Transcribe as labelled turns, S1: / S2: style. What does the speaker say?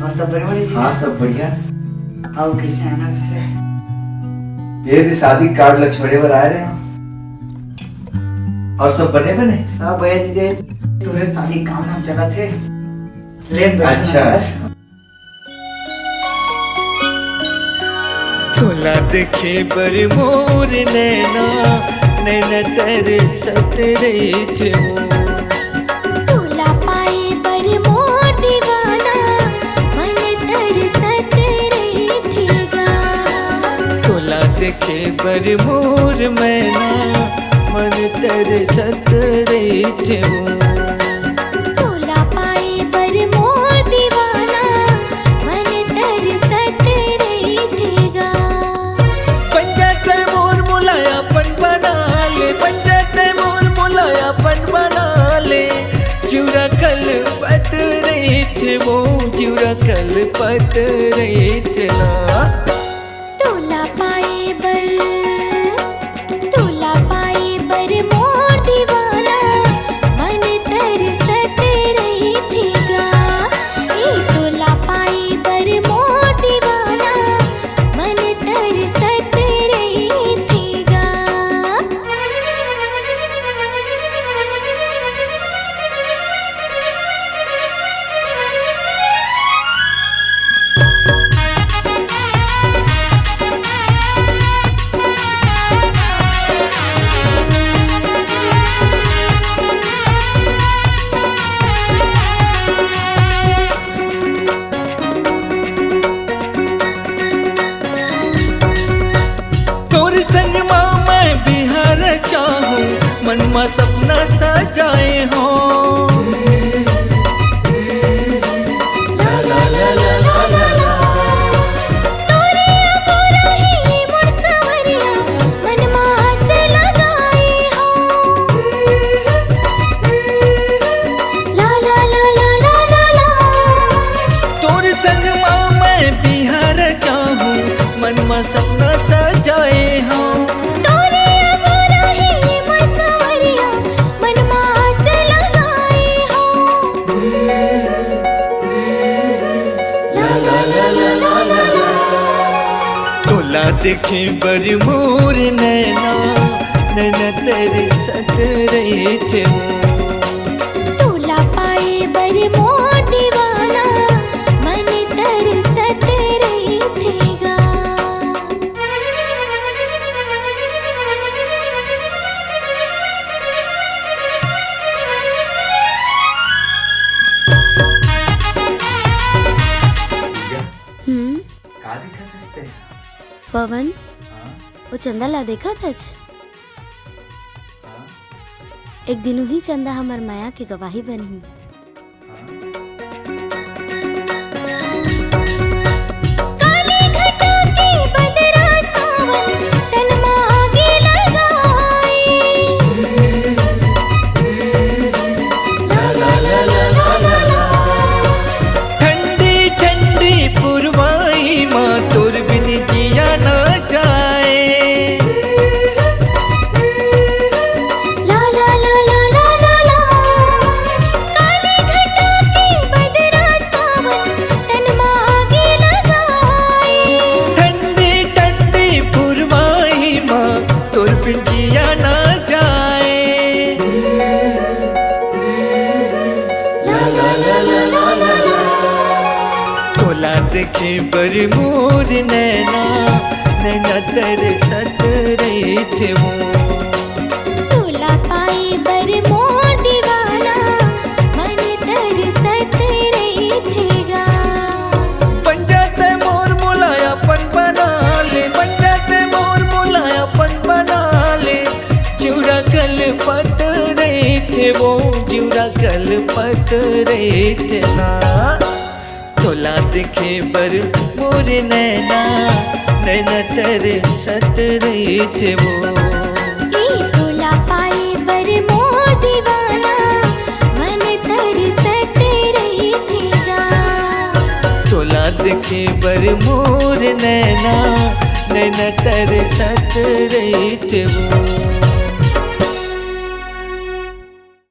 S1: और सब बढ़िया जी?
S2: हाँ सब बढ़िया।
S1: आओ कैसे आना कैसे?
S2: तेरे शादी कार्ड ला छोड़े बर आए रहे हो और सब बने बने।
S1: सब भैया जी दे तुरे शादी काम धाम चला थे लेट बैठे।
S2: अच्छा
S3: तोला देखे बर मोर नैना नैना तेरे सतरे थे
S4: तोला पाए बर मोर दीवाना मन तर सतरे थेगा।
S3: तोला देखे बर मोर मैना मन तेरे सतरे थे
S4: तोला पाए बर मोर दीवाना मन तर सतरे थेगा।
S3: पंजाब मोर मुलायापन बना ले, पंजाब मोर मुलायापन बना ले। चिउरा कल पतरे थे वो चिउरा कल पतरे थे ना।
S4: तोला पाए बर मोर दीवाना मन तर सतरे थेगा। ए तोला पाए बर मोर दीवाना मन तर सतरे थेगा।
S3: तोर संग माँ मैं बिहार चाहूँ मन में सपना सजाए हो।
S4: तोरे अगोरा ही मोर सवरिया मन में आस लगाए हो। ला ला ला ला ला ला ला।
S3: तोर संग माँ मैं बिहार चाहूँ मन में सपना सजाए हो।
S4: तोरे अगोरा ही मोर सवरिया मन में आस लगाए हो। ला ला ला ला ला ला ला।
S3: तोला देखे बर मोर नैना नैना तेरे सतरे थे
S4: तोला पाए बर मोर दीवाना मन तर सतरे थेगा।
S2: का दिखत हसते।
S5: पवन
S2: हाँ
S5: वो चंदा ला देखा था
S2: हाँ
S5: एक दिन ही चंदा हमार माया के गवाही बनी।
S4: काली घटा के बदरा सावन तन में आगे लगाए। ला ला ला ला ला ला ला।
S3: ठंडी ठंडी पुरवाई माँ तोर बिन जिया न जाए।
S4: ला ला ला ला ला ला ला। काली घटा के बदरा सावन तन में आगे लगाए।
S3: ठंडी ठंडी पुरवाई माँ तोर बिन जिया न जाए।
S4: ला ला ला ला ला ला ला।
S3: तोला देखे बर मोर नैना नैना तेरे सतरे थे वो।
S4: तोला पाए बर मोर दीवाना मन तर सतरे थेगा।
S3: पंजाब मोर मुलायापन बना ले, पंजाब मोर मुलायापन बना ले। चिउरा कल पतरे थे वो चिउरा कल पतरे थे ना। तोला देखे बर मोर नैना नैना तेरे सतरे थे वो।
S4: ए तोला पाए बर मोर दीवाना मन तर सतरे थेगा।
S3: तोला देखे बर मोर नैना नैना तेरे सतरे थे वो।